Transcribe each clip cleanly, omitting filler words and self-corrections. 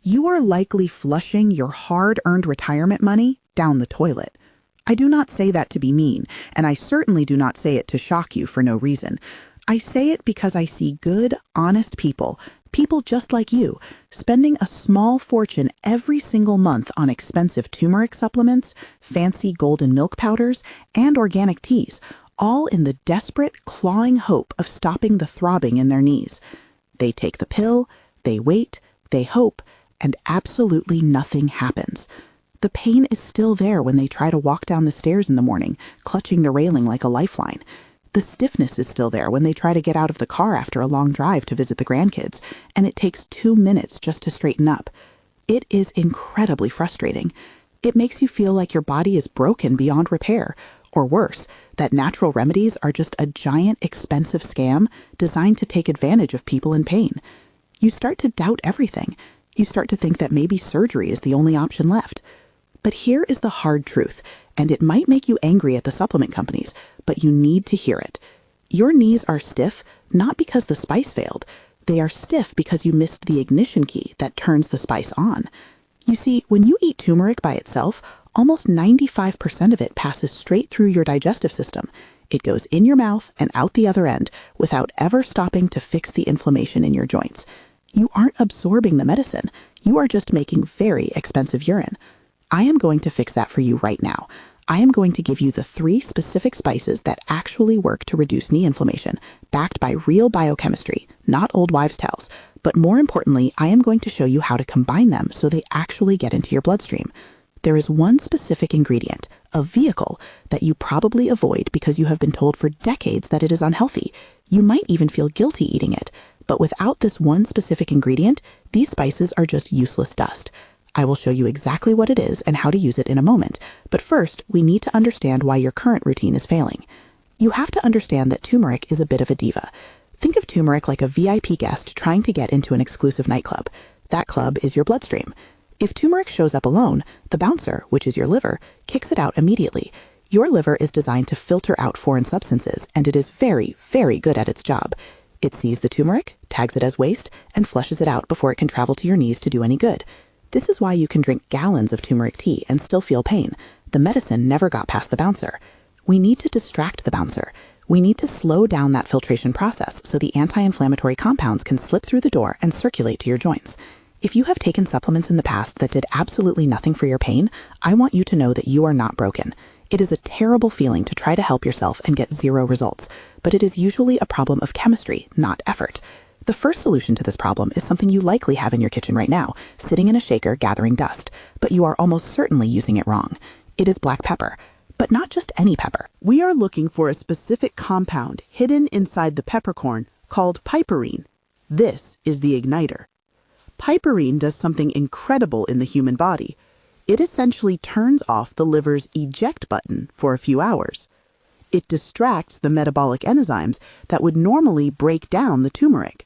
you are likely flushing your hard-earned retirement money down the toilet. I do not say that to be mean, and I certainly do not say it to shock you for no reason. I say it because I see good, honest people just like you, spending a small fortune every single month on expensive turmeric supplements, fancy golden milk powders, and organic teas, all in the desperate, clawing hope of stopping the throbbing in their knees. They take the pill, they wait, they hope, and absolutely nothing happens. The pain is still there when they try to walk down the stairs in the morning, clutching the railing like a lifeline. The stiffness is still there when they try to get out of the car after a long drive to visit the grandkids, and it takes 2 minutes just to straighten up. It is incredibly frustrating. It makes you feel like your body is broken beyond repair, or worse, that natural remedies are just a giant, expensive scam designed to take advantage of people in pain. You start to doubt everything. You start to think that maybe surgery is the only option left. But here is the hard truth, and it might make you angry at the supplement companies, but you need to hear it. Your knees are stiff not because the spice failed. They are stiff because you missed the ignition key that turns the spice on. You see, when you eat turmeric by itself, almost 95% of it passes straight through your digestive system. It goes in your mouth and out the other end without ever stopping to fix the inflammation in your joints. You aren't absorbing the medicine. You are just making very expensive urine. I am going to fix that for you right now. I am going to give you the 3 specific spices that actually work to reduce knee inflammation, backed by real biochemistry, not old wives' tales. But more importantly, I am going to show you how to combine them so they actually get into your bloodstream. There is one specific ingredient, a vehicle, that you probably avoid because you have been told for decades that it is unhealthy. You might even feel guilty eating it. But without this one specific ingredient, these spices are just useless dust. I will show you exactly what it is and how to use it in a moment, but first, we need to understand why your current routine is failing. You have to understand that turmeric is a bit of a diva. Think of turmeric like a VIP guest trying to get into an exclusive nightclub. That club is your bloodstream. If turmeric shows up alone, the bouncer, which is your liver, kicks it out immediately. Your liver is designed to filter out foreign substances, and it is very, very good at its job. It sees the turmeric, tags it as waste, and flushes it out before it can travel to your knees to do any good. This is why you can drink gallons of turmeric tea and still feel pain. The medicine never got past the bouncer. We need to distract the bouncer. We need to slow down that filtration process so the anti-inflammatory compounds can slip through the door and circulate to your joints. If you have taken supplements in the past that did absolutely nothing for your pain, I want you to know that you are not broken. It is a terrible feeling to try to help yourself and get 0 results, but it is usually a problem of chemistry, not effort. The first solution to this problem is something you likely have in your kitchen right now, sitting in a shaker gathering dust, but you are almost certainly using it wrong. It is black pepper, but not just any pepper. We are looking for a specific compound hidden inside the peppercorn called piperine. This is the igniter. Piperine does something incredible in the human body. It essentially turns off the liver's eject button for a few hours. It distracts the metabolic enzymes that would normally break down the turmeric.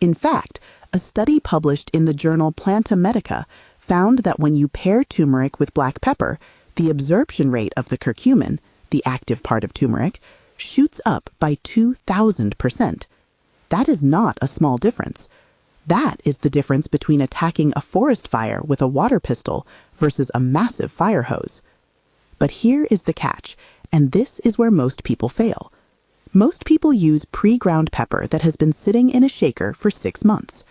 In fact, a study published in the journal Planta Medica found that when you pair turmeric with black pepper, the absorption rate of the curcumin, the active part of turmeric, shoots up by 2,000%. That is not a small difference. That is the difference between attacking a forest fire with a water pistol versus a massive fire hose. But here is the catch, and this is where most people fail. Most people use pre-ground pepper that has been sitting in a shaker for 6 months.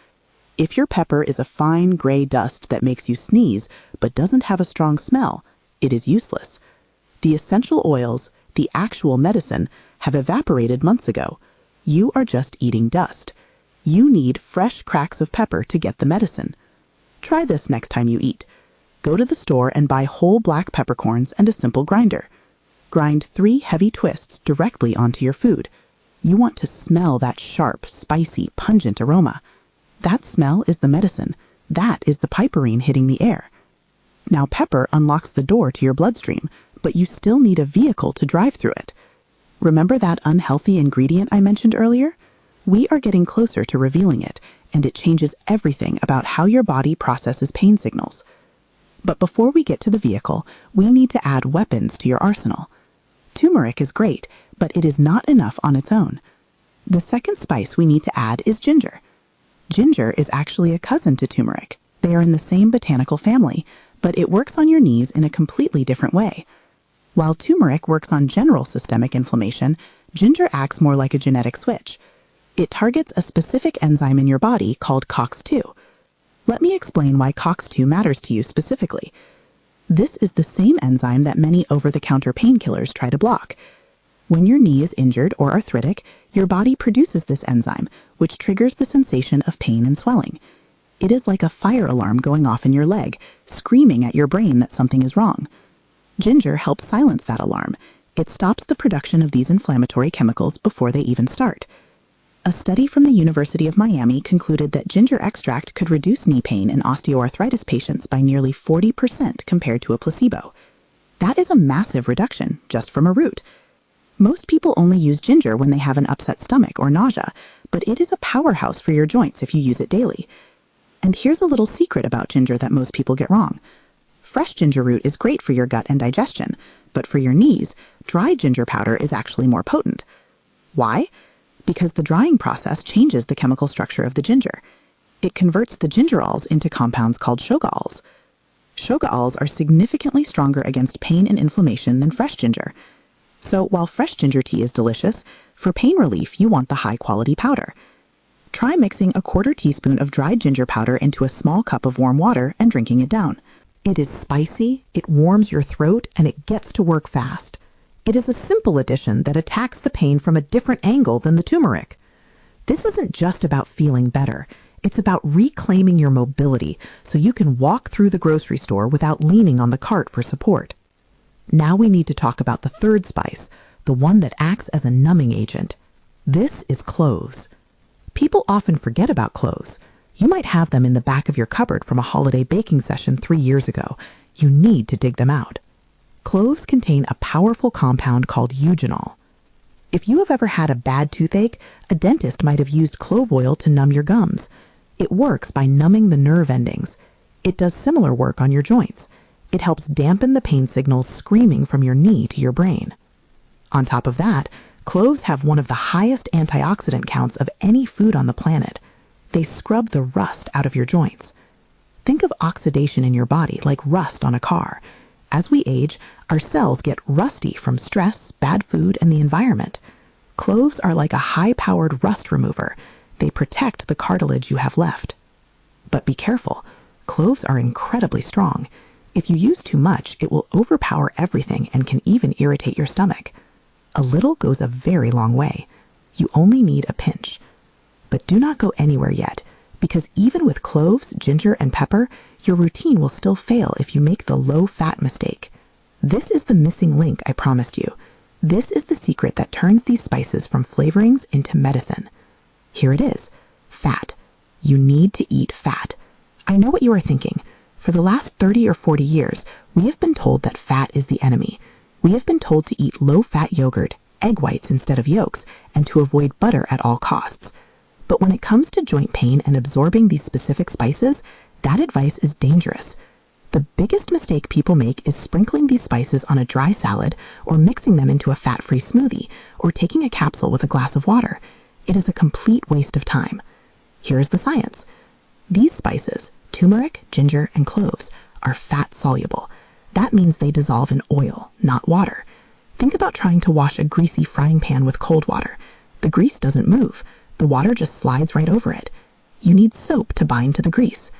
If your pepper is a fine gray dust that makes you sneeze but doesn't have a strong smell, it is useless. The essential oils, the actual medicine, have evaporated months ago. You are just eating dust. You need fresh cracks of pepper to get the medicine. Try this next time you eat. Go to the store and buy whole black peppercorns and a simple grinder. Grind 3 heavy twists directly onto your food. You want to smell that sharp, spicy, pungent aroma. That smell is the medicine. That is the piperine hitting the air. Now pepper unlocks the door to your bloodstream, but you still need a vehicle to drive through it. Remember that unhealthy ingredient I mentioned earlier? We are getting closer to revealing it, and it changes everything about how your body processes pain signals. But before we get to the vehicle, we need to add weapons to your arsenal. Turmeric is great, but it is not enough on its own. The second spice we need to add is ginger. Ginger is actually a cousin to turmeric. They are in the same botanical family, but it works on your knees in a completely different way. While turmeric works on general systemic inflammation, ginger acts more like a genetic switch. It targets a specific enzyme in your body called COX-2. Let me explain why COX-2 matters to you specifically. This is the same enzyme that many over-the-counter painkillers try to block. When your knee is injured or arthritic, your body produces this enzyme, which triggers the sensation of pain and swelling. It is like a fire alarm going off in your leg, screaming at your brain that something is wrong. Ginger helps silence that alarm. It stops the production of these inflammatory chemicals before they even start. A study from the University of Miami concluded that ginger extract could reduce knee pain in osteoarthritis patients by nearly 40% compared to a placebo. That is a massive reduction, just from a root. Most people only use ginger when they have an upset stomach or nausea, but it is a powerhouse for your joints if you use it daily. And here's a little secret about ginger that most people get wrong. Fresh ginger root is great for your gut and digestion, but for your knees, dried ginger powder is actually more potent. Why? Because the drying process changes the chemical structure of the ginger. It converts the gingerols into compounds called shogaols. Shogaols are significantly stronger against pain and inflammation than fresh ginger. So while fresh ginger tea is delicious, for pain relief you want the high-quality powder. Try mixing a quarter teaspoon of dried ginger powder into a small cup of warm water and drinking it down. It is spicy, it warms your throat, and it gets to work fast. It is a simple addition that attacks the pain from a different angle than the turmeric. This isn't just about feeling better. It's about reclaiming your mobility so you can walk through the grocery store without leaning on the cart for support. Now we need to talk about the third spice, the one that acts as a numbing agent. This is cloves. People often forget about cloves. You might have them in the back of your cupboard from a holiday baking session 3 years ago. You need to dig them out. Cloves contain a powerful compound called eugenol. If you have ever had a bad toothache, a dentist might have used clove oil to numb your gums. It works by numbing the nerve endings. It does similar work on your joints. It helps dampen the pain signals screaming from your knee to your brain. On top of that, cloves have one of the highest antioxidant counts of any food on the planet. They scrub the rust out of your joints. Think of oxidation in your body like rust on a car. As we age, our cells get rusty from stress, bad food, and the environment. Cloves are like a high-powered rust remover. They protect the cartilage you have left. But be careful. Cloves are incredibly strong. If you use too much, it will overpower everything and can even irritate your stomach. A little goes a very long way. You only need a pinch. But do not go anywhere yet, because even with cloves, ginger, and pepper, your routine will still fail if you make the low-fat mistake. This is the missing link I promised you. This is the secret that turns these spices from flavorings into medicine. Here it is. Fat. You need to eat fat. I know what you are thinking. For the last 30 or 40 years, we have been told that fat is the enemy. We have been told to eat low-fat yogurt, egg whites instead of yolks, and to avoid butter at all costs. But when it comes to joint pain and absorbing these specific spices, that advice is dangerous. The biggest mistake people make is sprinkling these spices on a dry salad or mixing them into a fat-free smoothie or taking a capsule with a glass of water. It is a complete waste of time. Here is the science. These spices, turmeric, ginger, and cloves, are fat-soluble. That means they dissolve in oil, not water. Think about trying to wash a greasy frying pan with cold water. The grease doesn't move. The water just slides right over it. You need soap to bind to the grease.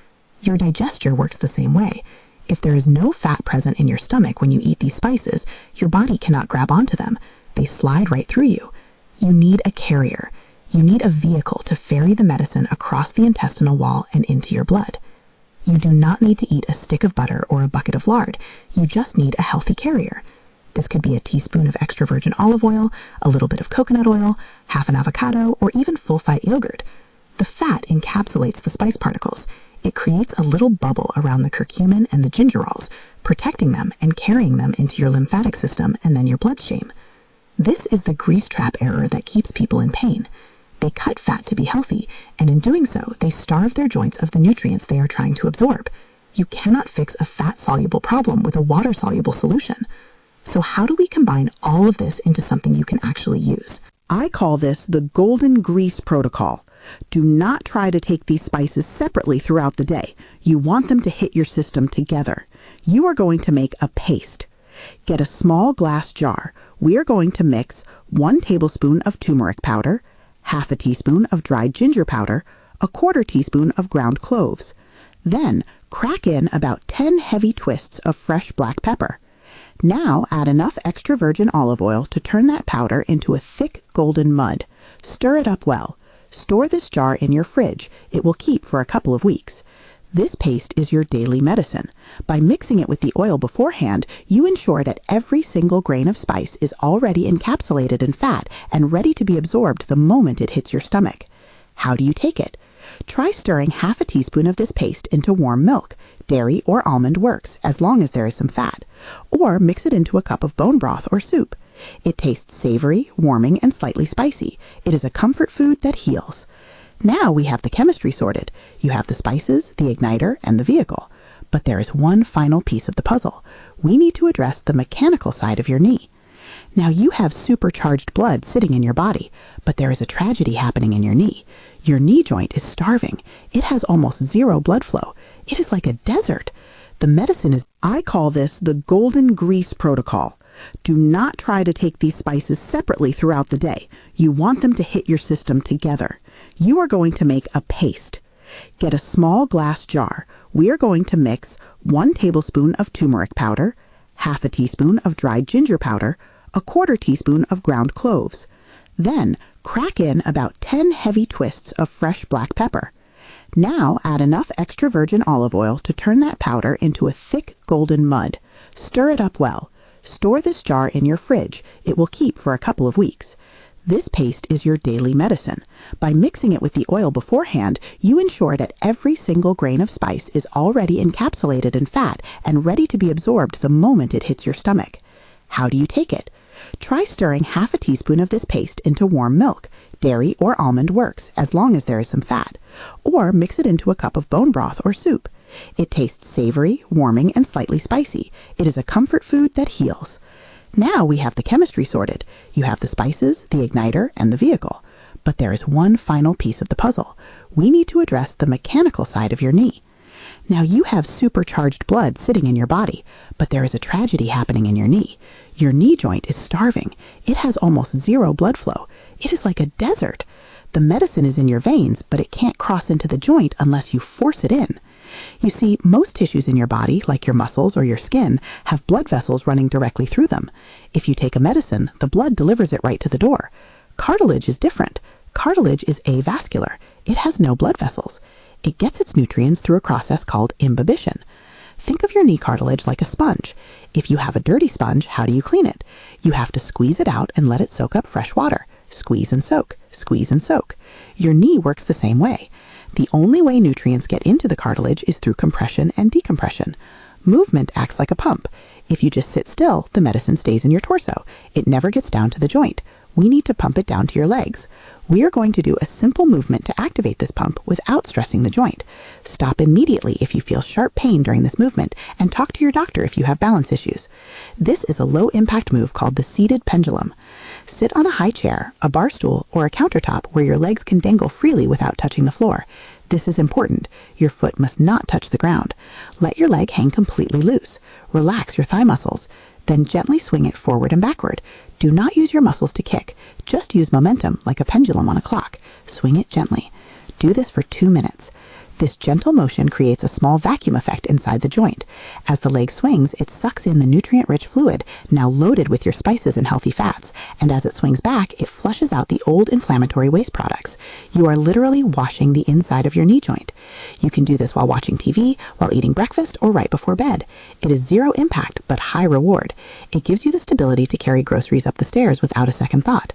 Your digestion works the same way. If there is no fat present in your stomach when you eat these spices, your body cannot grab onto them. They slide right through you. You need a carrier. You need a vehicle to ferry the medicine across the intestinal wall and into your blood. You do not need to eat a stick of butter or a bucket of lard. You just need a healthy carrier. This could be a teaspoon of extra virgin olive oil, a little bit of coconut oil, half an avocado, or even full-fat yogurt. The fat encapsulates the spice particles. It creates a little bubble around the curcumin and the gingerols, protecting them and carrying them into your lymphatic system and then your bloodstream. This is the grease trap error that keeps people in pain. They cut fat to be healthy, and in doing so, they starve their joints of the nutrients they are trying to absorb. You cannot fix a fat-soluble problem with a water-soluble solution. So how do we combine all of this into something you can actually use? I call this the golden grease protocol. Do not try to take these spices separately throughout the day. You want them to hit your system together. You are going to make a paste. Get a small glass jar. We are going to mix 1 tablespoon of turmeric powder, half a teaspoon of dried ginger powder, a quarter teaspoon of ground cloves. Then crack in about 10 heavy twists of fresh black pepper. Now add enough extra virgin olive oil to turn that powder into a thick golden mud. Stir it up well. Store this jar in your fridge. It will keep for a couple of weeks. This paste is your daily medicine. By mixing it with the oil beforehand, you ensure that every single grain of spice is already encapsulated in fat and ready to be absorbed the moment it hits your stomach. How do you take it? Try stirring half a teaspoon of this paste into warm milk. Dairy or almond works, as long as there is some fat. Or mix it into a cup of bone broth or soup. It tastes savory, warming, and slightly spicy. It is a comfort food that heals. Now we have the chemistry sorted. You have the spices, the igniter, and the vehicle. But there is one final piece of the puzzle. We need to address the mechanical side of your knee. Now you have supercharged blood sitting in your body, but there is a tragedy happening in your knee. Your knee joint is starving. It has almost zero blood flow. It is like a desert. The medicine is, I call this the golden grease protocol. Do not try to take these spices separately throughout the day. You want them to hit your system together. You are going to make a paste. Get a small glass jar. We are going to mix 1 tablespoon of turmeric powder, half a teaspoon of dried ginger powder, a quarter teaspoon of ground cloves. Then crack in about 10 heavy twists of fresh black pepper. Now add enough extra virgin olive oil to turn that powder into a thick golden mud. Stir it up well. Store this jar in your fridge. It will keep for a couple of weeks. This paste is your daily medicine. By mixing it with the oil beforehand, you ensure that every single grain of spice is already encapsulated in fat and ready to be absorbed the moment it hits your stomach. How do you take it? Try stirring half a teaspoon of this paste into warm milk. Dairy or almond works, as long as there is some fat. Or mix it into a cup of bone broth or soup. It tastes savory, warming, and slightly spicy. It is a comfort food that heals. Now we have the chemistry sorted. You have the spices, the igniter, and the vehicle. But there is one final piece of the puzzle. We need to address the mechanical side of your knee. Now you have supercharged blood sitting in your body, but there is a tragedy happening in your knee. Your knee joint is starving. It has almost zero blood flow. It is like a desert. The medicine is in your veins, but it can't cross into the joint unless you force it in. You see, most tissues in your body, like your muscles or your skin, have blood vessels running directly through them. If you take a medicine, the blood delivers it right to the door. Cartilage is different. Cartilage is avascular. It has no blood vessels. It gets its nutrients through a process called imbibition. Think of your knee cartilage like a sponge. If you have a dirty sponge, how do you clean it? You have to squeeze it out and let it soak up fresh water. Squeeze and soak. Squeeze and soak. Your knee works the same way. The only way nutrients get into the cartilage is through compression and decompression. Movement acts like a pump. If you just sit still, the medicine stays in your torso. It never gets down to the joint. We need to pump it down to your legs. We are going to do a simple movement to activate this pump without stressing the joint. Stop immediately if you feel sharp pain during this movement, and talk to your doctor if you have balance issues. This is a low-impact move called the seated pendulum. Sit on a high chair, a bar stool, or a countertop where your legs can dangle freely without touching the floor. This is important. Your foot must not touch the ground. Let your leg hang completely loose. Relax your thigh muscles. Then gently swing it forward and backward. Do not use your muscles to kick. Just use momentum like a pendulum on a clock. Swing it gently. Do this for 2 minutes. This gentle motion creates a small vacuum effect inside the joint. As the leg swings, it sucks in the nutrient-rich fluid, now loaded with your spices and healthy fats, and as it swings back, it flushes out the old inflammatory waste products. You are literally washing the inside of your knee joint. You can do this while watching TV, while eating breakfast, or right before bed. It is zero impact, but high reward. It gives you the stability to carry groceries up the stairs without a second thought.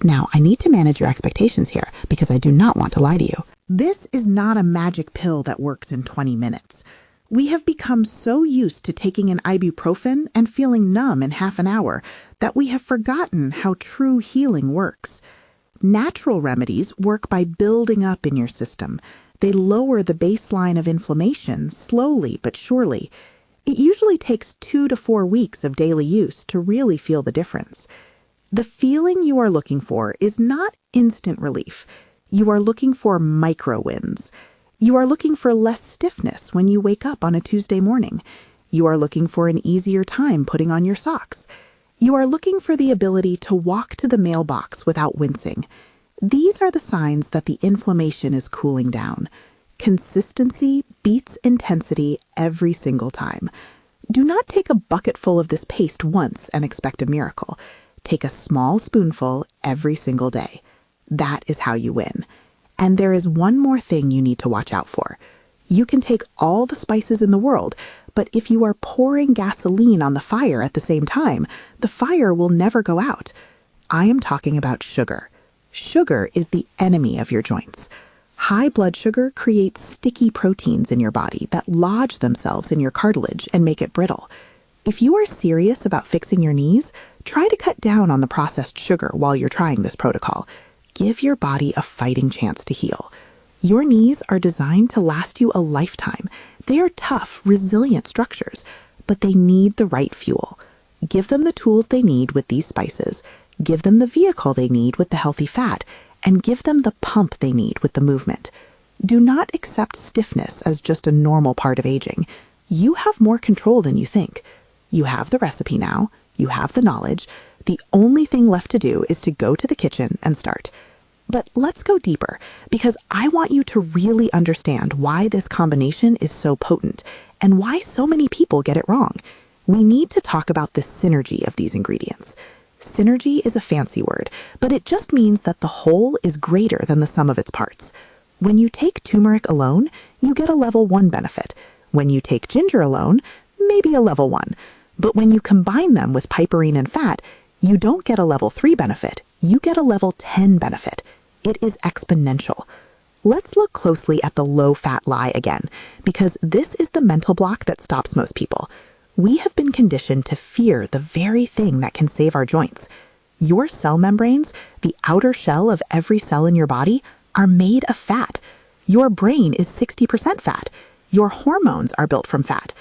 Now, I need to manage your expectations here, because I do not want to lie to you. This is not a magic pill that works in 20 minutes. We have become so used to taking an ibuprofen and feeling numb in half an hour that we have forgotten how true healing works. Natural remedies work by building up in your system. They lower the baseline of inflammation slowly but surely. It usually takes 2 to 4 weeks of daily use to really feel the difference. The feeling you are looking for is not instant relief. You are looking for micro wins. You are looking for less stiffness when you wake up on a Tuesday morning. You are looking for an easier time putting on your socks. You are looking for the ability to walk to the mailbox without wincing. These are the signs that the inflammation is cooling down. Consistency beats intensity every single time. Do not take a bucket full of this paste once and expect a miracle. Take a small spoonful every single day. That is how you win. And there is one more thing you need to watch out for. You can take all the spices in the world, but if you are pouring gasoline on the fire at the same time, the fire will never go out. I am talking about sugar. Sugar is the enemy of your joints. High blood sugar creates sticky proteins in your body that lodge themselves in your cartilage and make it brittle. If you are serious about fixing your knees, try to cut down on the processed sugar while you're trying this protocol. Give your body a fighting chance to heal. Your knees are designed to last you a lifetime. They are tough, resilient structures, but they need the right fuel. Give them the tools they need with these spices. Give them the vehicle they need with the healthy fat, and give them the pump they need with the movement. Do not accept stiffness as just a normal part of aging. You have more control than you think. You have the recipe now. You have the knowledge. The only thing left to do is to go to the kitchen and start. But let's go deeper, because I want you to really understand why this combination is so potent and why so many people get it wrong. We need to talk about the synergy of these ingredients. Synergy is a fancy word, but it just means that the whole is greater than the sum of its parts. When you take turmeric alone, you get a level 1 benefit. When you take ginger alone, maybe a level 1. But when you combine them with piperine and fat, you don't get a level 3 benefit, you get a level 10 benefit. It is exponential. Let's look closely at the low-fat lie again, because this is the mental block that stops most people. We have been conditioned to fear the very thing that can save our joints. Your cell membranes, the outer shell of every cell in your body, are made of fat. Your brain is 60% fat. Your hormones are built from fat.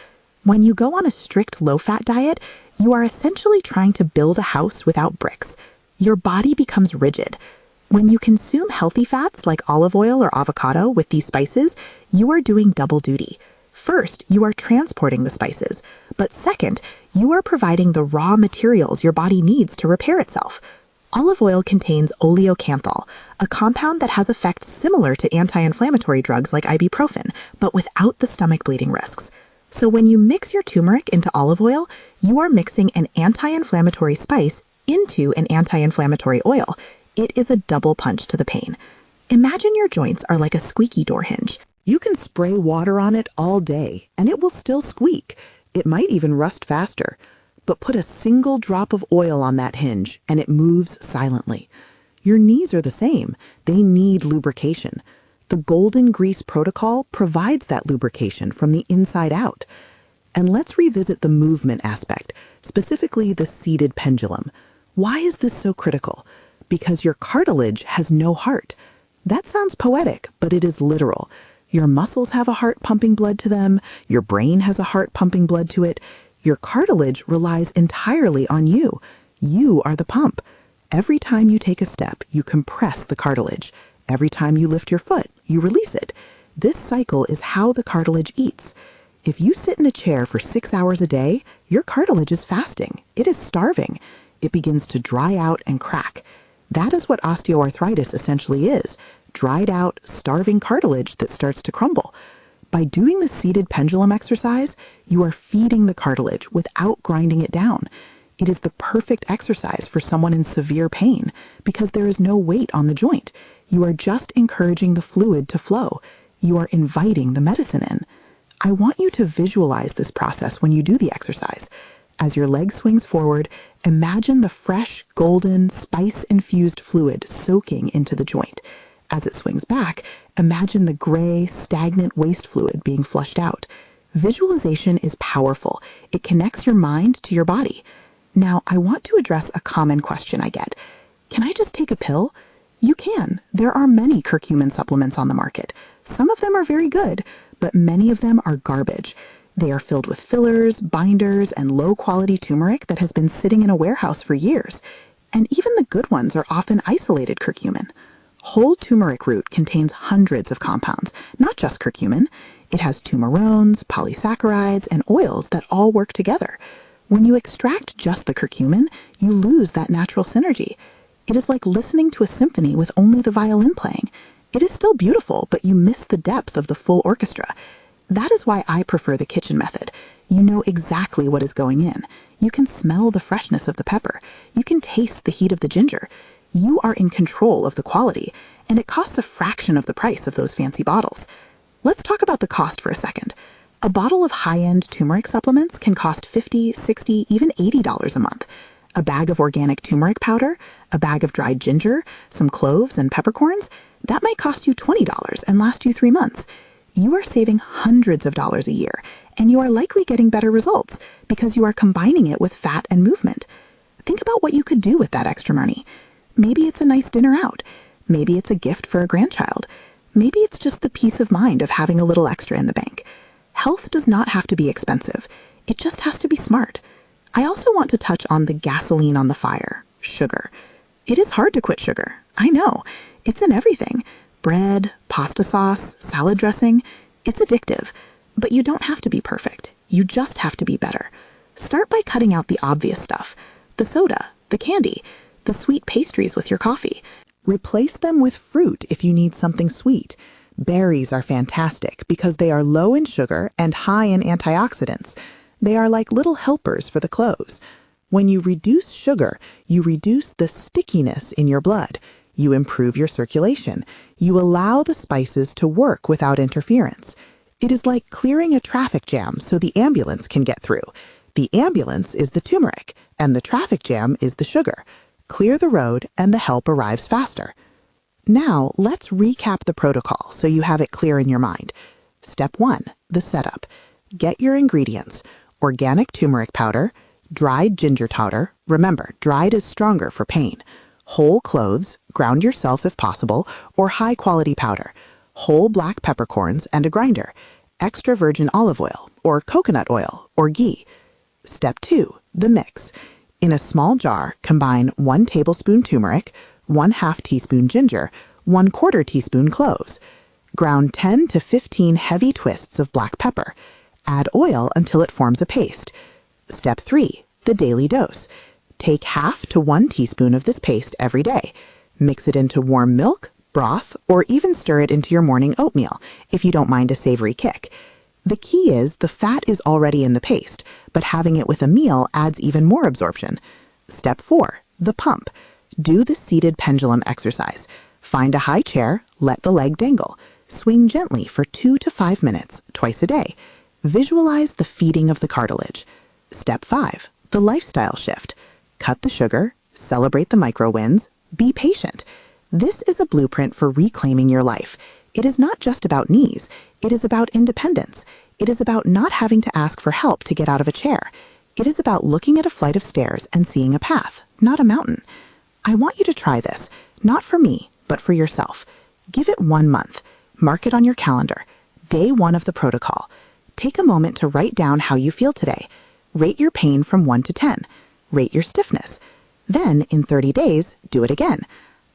When you go on a strict low-fat diet, you are essentially trying to build a house without bricks. Your body becomes rigid. When you consume healthy fats like olive oil or avocado with these spices, you are doing double duty. First, you are transporting the spices, but second, you are providing the raw materials your body needs to repair itself. Olive oil contains oleocanthal, a compound that has effects similar to anti-inflammatory drugs like ibuprofen, but without the stomach bleeding risks. So when you mix your turmeric into olive oil, you are mixing an anti-inflammatory spice into an anti-inflammatory oil. It is a double punch to the pain. Imagine your joints are like a squeaky door hinge. You can spray water on it all day, and it will still squeak. It might even rust faster. But put a single drop of oil on that hinge, and it moves silently. Your knees are the same. They need lubrication. The golden grease protocol provides that lubrication from the inside out. And let's revisit the movement aspect, specifically the seated pendulum. Why is this so critical? Because your cartilage has no heart. That sounds poetic, but it is literal. Your muscles have a heart pumping blood to them. Your brain has a heart pumping blood to it. Your cartilage relies entirely on you. You are the pump. Every time you take a step, you compress the cartilage. Every time you lift your foot, you release it. This cycle is how the cartilage eats. If you sit in a chair for 6 hours a day, your cartilage is fasting. It is starving. It begins to dry out and crack. That is what osteoarthritis essentially is. Dried out, starving cartilage that starts to crumble. By doing the seated pendulum exercise, you are feeding the cartilage without grinding it down. It is the perfect exercise for someone in severe pain because there is no weight on the joint. You are just encouraging the fluid to flow. You are inviting the medicine in. I want you to visualize this process when you do the exercise. As your leg swings forward, imagine the fresh, golden, spice-infused fluid soaking into the joint. As it swings back, imagine the gray, stagnant waste fluid being flushed out. Visualization is powerful. It connects your mind to your body. Now, I want to address a common question I get. Can I just take a pill? You can. There are many curcumin supplements on the market. Some of them are very good, but many of them are garbage. They are filled with fillers, binders, and low-quality turmeric that has been sitting in a warehouse for years. And even the good ones are often isolated curcumin. Whole turmeric root contains hundreds of compounds, not just curcumin. It has tumerones, polysaccharides, and oils that all work together. When you extract just the curcumin, you lose that natural synergy. It is like listening to a symphony with only the violin playing. It is still beautiful, but you miss the depth of the full orchestra. That is why I prefer the kitchen method. You know exactly what is going in. You can smell the freshness of the pepper. You can taste the heat of the ginger. You are in control of the quality, and it costs a fraction of the price of those fancy bottles. Let's talk about the cost for a second. A bottle of high-end turmeric supplements can cost $50, $60, even $80 a month. A bag of organic turmeric powder, a bag of dried ginger, some cloves and peppercorns, that might cost you $20 and last you 3 months. You are saving hundreds of dollars a year, and you are likely getting better results because you are combining it with fat and movement. Think about what you could do with that extra money. Maybe it's a nice dinner out. Maybe it's a gift for a grandchild. Maybe it's just the peace of mind of having a little extra in the bank. Health does not have to be expensive. It just has to be smart. I also want to touch on the gasoline on the fire, sugar. It is hard to quit sugar. I know. It's in everything. Bread, pasta sauce, salad dressing. It's addictive. But you don't have to be perfect. You just have to be better. Start by cutting out the obvious stuff. The soda, the candy, the sweet pastries with your coffee. Replace them with fruit if you need something sweet. Berries are fantastic because they are low in sugar and high in antioxidants. They are like little helpers for the clothes. When you reduce sugar, you reduce the stickiness in your blood. You improve your circulation. You allow the spices to work without interference. It is like clearing a traffic jam so the ambulance can get through. The ambulance is the turmeric, and the traffic jam is the sugar. Clear the road, and the help arrives faster. Now, let's recap the protocol so you have it clear in your mind. Step 1, the setup. Get your ingredients: organic turmeric powder, dried ginger powder. Remember, dried is stronger for pain. Whole cloves, ground yourself if possible, or high-quality powder. Whole black peppercorns and a grinder. Extra virgin olive oil, or coconut oil, or ghee. Step 2, the mix. In a small jar, combine 1 tablespoon turmeric, 1/2 teaspoon ginger, 1/4 teaspoon cloves. Ground 10 to 15 heavy twists of black pepper. Add oil until it forms a paste. Step 3, the daily dose. Take 1/2 to 1 teaspoon of this paste every day. Mix it into warm milk, broth, or even stir it into your morning oatmeal if you don't mind a savory kick. The key is the fat is already in the paste, but having it with a meal adds even more absorption. Step 4, the pump. Do the seated pendulum exercise. Find a high chair, let the leg dangle. Swing gently for 2 to 5 minutes, twice a day. Visualize the feeding of the cartilage. Step 5, the lifestyle shift. Cut the sugar, celebrate the micro wins, be patient. This is a blueprint for reclaiming your life. It is not just about knees. It is about independence. It is about not having to ask for help to get out of a chair. It is about looking at a flight of stairs and seeing a path, not a mountain. I want you to try this, not for me, but for yourself. Give it 1 month. Mark it on your calendar. Day 1 of the protocol. Take a moment to write down how you feel today. Rate your pain from 1 to 10. Rate your stiffness. Then, in 30 days, do it again.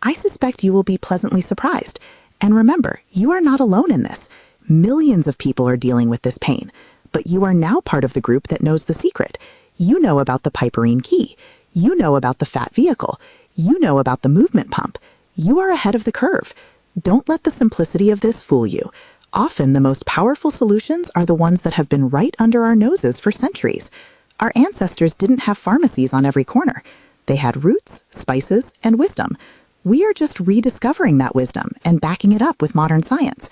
I suspect you will be pleasantly surprised. And remember, you are not alone in this. Millions of people are dealing with this pain, but you are now part of the group that knows the secret. You know about the piperine key. You know about the fat vehicle. You know about the movement pump. You are ahead of the curve. Don't let the simplicity of this fool you. Often the most powerful solutions are the ones that have been right under our noses for centuries. Our ancestors didn't have pharmacies on every corner. They had roots, spices, and wisdom. We are just rediscovering that wisdom and backing it up with modern science.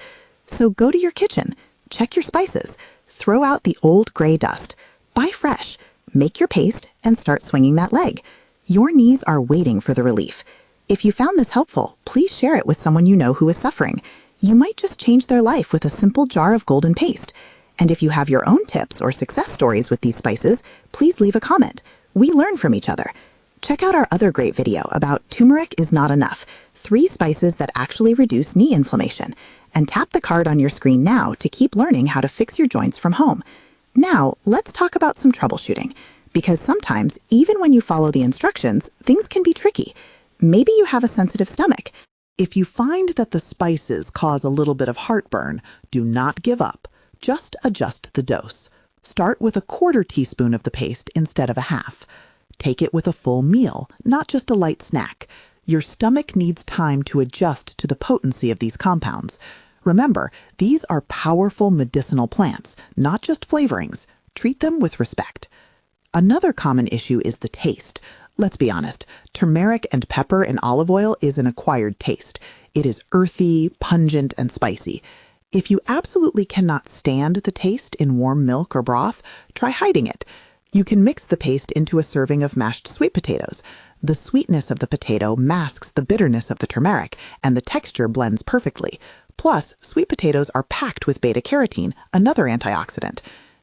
So go to your kitchen, check your spices, throw out the old gray dust, buy fresh, make your paste, and start swinging that leg. Your knees are waiting for the relief. If you found this helpful, please share it with someone you know who is suffering. You might just change their life with a simple jar of golden paste. And if you have your own tips or success stories with these spices, please leave a comment. We learn from each other. Check out our other great video about turmeric is not enough, 3 spices that actually reduce knee inflammation. And tap the card on your screen now to keep learning how to fix your joints from home. Now, let's talk about some troubleshooting. Because sometimes, even when you follow the instructions, things can be tricky. Maybe you have a sensitive stomach. If you find that the spices cause a little bit of heartburn, do not give up. Just adjust the dose. Start with a 1/4 teaspoon of the paste instead of a half. Take it with a full meal, not just a light snack. Your stomach needs time to adjust to the potency of these compounds. Remember, these are powerful medicinal plants, not just flavorings. Treat them with respect. Another common issue is the taste. Let's be honest, turmeric and pepper in olive oil is an acquired taste. It is earthy, pungent, and spicy. If you absolutely cannot stand the taste in warm milk or broth, try hiding it. You can mix the paste into a serving of mashed sweet potatoes. The sweetness of the potato masks the bitterness of the turmeric, and the texture blends perfectly. Plus, sweet potatoes are packed with beta-carotene, another antioxidant.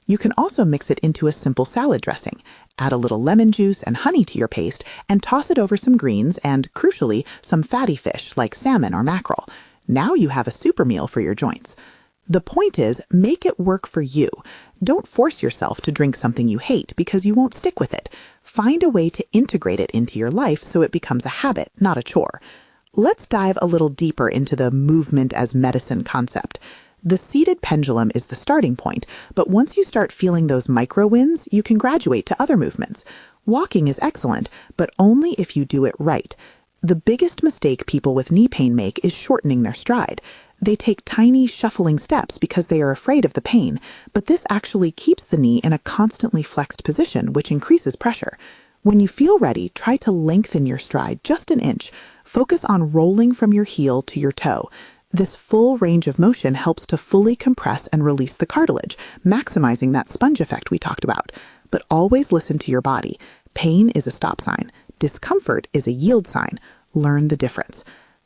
You can also mix it into a simple salad dressing. Add a little lemon juice and honey to your paste and toss it over some greens and, crucially, some fatty fish like salmon or mackerel. Now you have a super meal for your joints. The point is, make it work for you. Don't force yourself to drink something you hate because you won't stick with it. Find a way to integrate it into your life so it becomes a habit, not a chore. Let's dive a little deeper into the movement as medicine concept. The seated pendulum is the starting point, but once you start feeling those micro wins, you can graduate to other movements. Walking is excellent, but only if you do it right. The biggest mistake people with knee pain make is shortening their stride. They take tiny, shuffling steps because they are afraid of the pain, but this actually keeps the knee in a constantly flexed position, which increases pressure. When you feel ready, try to lengthen your stride just an inch. Focus on rolling from your heel to your toe. This full range of motion helps to fully compress and release the cartilage, maximizing that sponge effect we talked about. But always listen to your body. Pain is a stop sign. Discomfort is a yield sign. Learn the difference.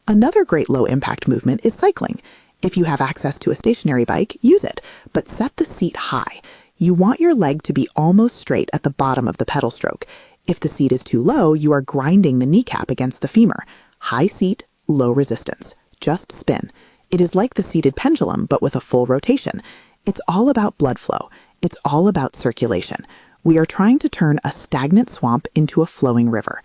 Another great low-impact movement is cycling. If you have access to a stationary bike, use it, but set the seat high. You want your leg to be almost straight at the bottom of the pedal stroke. If the seat is too low, you are grinding the kneecap against the femur. High seat, low resistance. Just spin. It is like the seated pendulum, but with a full rotation. It's all about blood flow. It's all about circulation. We are trying to turn a stagnant swamp into a flowing river.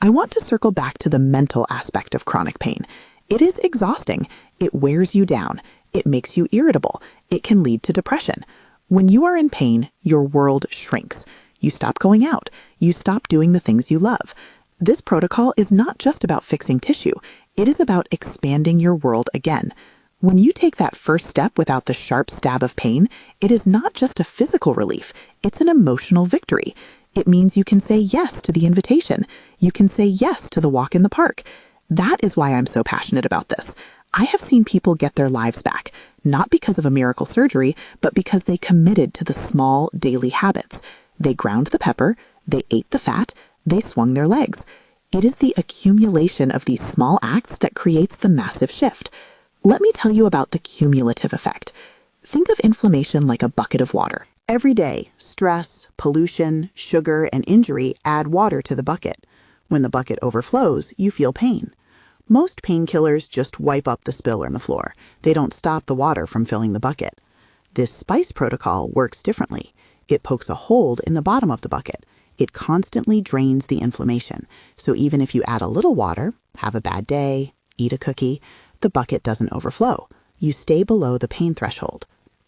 I want to circle back to the mental aspect of chronic pain. It is exhausting. It wears you down. It makes you irritable. It can lead to depression. When you are in pain, your world shrinks. You stop going out. You stop doing the things you love. This protocol is not just about fixing tissue. It is about expanding your world again. When you take that first step without the sharp stab of pain, it is not just a physical relief. It's an emotional victory. It means you can say yes to the invitation. You can say yes to the walk in the park. That is why I'm so passionate about this. I have seen people get their lives back, not because of a miracle surgery, but because they committed to the small daily habits. They ground the pepper, they ate the fat, they swung their legs. It is the accumulation of these small acts that creates the massive shift. Let me tell you about the cumulative effect. Think of inflammation like a bucket of water. Every day, stress, pollution, sugar, and injury add water to the bucket. When the bucket overflows, you feel pain. Most painkillers just wipe up the spill on the floor. They don't stop the water from filling the bucket. This spice protocol works differently. It pokes a hole in the bottom of the bucket. It constantly drains the inflammation. So even if you add a little water, have a bad day, eat a cookie, the bucket doesn't overflow. You stay below the pain threshold.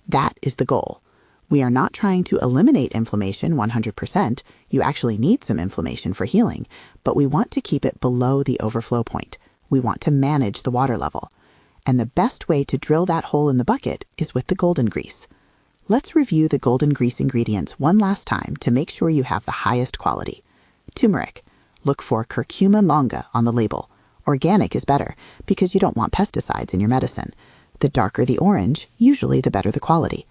That is the goal. We are not trying to eliminate inflammation 100%. You actually need some inflammation for healing, but we want to keep it below the overflow point. We want to manage the water level. And the best way to drill that hole in the bucket is with the golden grease. Let's review the golden grease ingredients one last time to make sure you have the highest quality. Turmeric. Look for curcuma longa on the label. Organic is better because you don't want pesticides in your medicine. The darker the orange, usually the better the quality.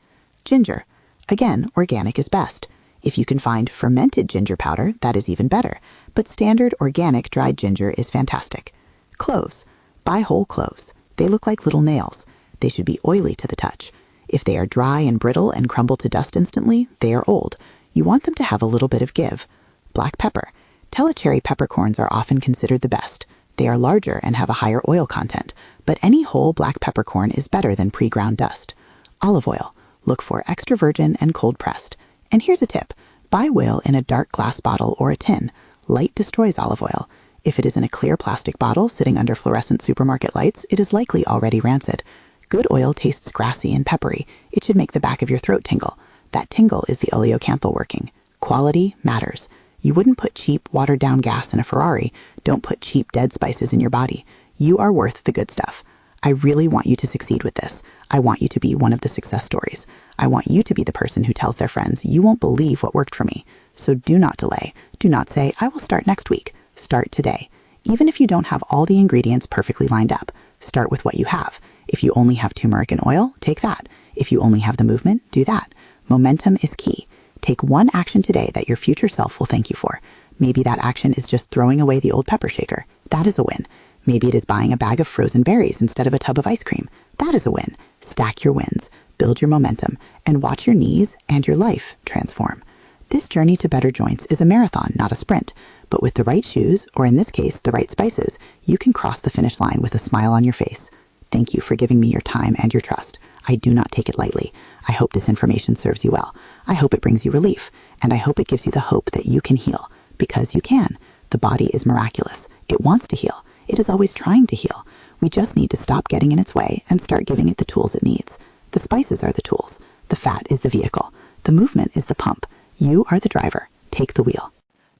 Ginger. Again, organic is best. If you can find fermented ginger powder, that is even better. But standard organic dried ginger is fantastic. Cloves. Buy whole cloves. They look like little nails. They should be oily to the touch. If they are dry and brittle and crumble to dust instantly, they are old. You want them to have a little bit of give. Black pepper. Telecherry peppercorns are often considered the best. They are larger and have a higher oil content, but any whole black peppercorn is better than pre-ground dust. Olive oil. Look for extra virgin and cold pressed. And here's a tip. Buy whale in a dark glass bottle or a tin. Light destroys olive oil. If it is in a clear plastic bottle sitting under fluorescent supermarket lights, it is likely already rancid. Good oil tastes grassy and peppery. It should make the back of your throat tingle. That tingle is the oleocanthal working. Quality matters. You wouldn't put cheap, watered-down gas in a Ferrari. Don't put cheap, dead spices in your body. You are worth the good stuff. I really want you to succeed with this. I want you to be one of the success stories. I want you to be the person who tells their friends, you won't believe what worked for me. So do not delay. Do not say, I will start next week. Start today. Even if you don't have all the ingredients perfectly lined up, start with what you have. If you only have turmeric and oil, take that. If you only have the movement, do that. Momentum is key. Take one action today that your future self will thank you for. Maybe that action is just throwing away the old pepper shaker. That is a win. Maybe it is buying a bag of frozen berries instead of a tub of ice cream. That is a win. Stack your wins, build your momentum, and watch your knees and your life transform. This journey to better joints is a marathon, not a sprint. But with the right shoes, or in this case, the right spices, you can cross the finish line with a smile on your face. Thank you for giving me your time and your trust. I do not take it lightly. I hope this information serves you well. I hope it brings you relief, and I hope it gives you the hope that you can heal, because you can. The body is miraculous. It wants to heal. It is always trying to heal. We just need to stop getting in its way and start giving it the tools it needs. The spices are the tools. The fat is the vehicle. The movement is the pump. You are the driver. Take the wheel.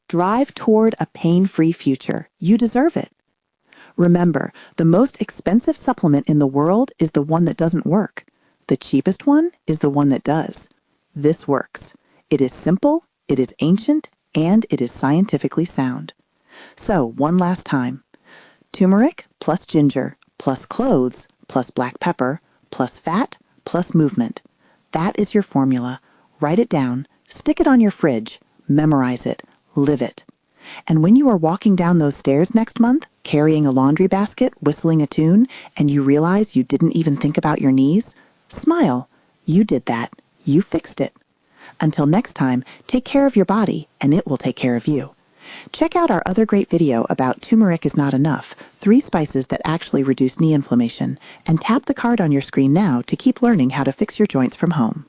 Drive toward a pain-free future. You deserve it. Remember, the most expensive supplement in the world is the one that doesn't work. The cheapest one is the one that does. This works. It is simple, it is ancient, and it is scientifically sound. So, one last time. Turmeric plus ginger plus cloves plus black pepper plus fat plus movement. That is your formula. Write it down, stick it on your fridge, memorize it, live it. And when you are walking down those stairs next month, carrying a laundry basket, whistling a tune, and you realize you didn't even think about your knees, smile. You did that. You fixed it. Until next time, take care of your body, and it will take care of you. Check out our other great video about turmeric is not enough, 3 spices that actually reduce knee inflammation, and tap the card on your screen now to keep learning how to fix your joints from home.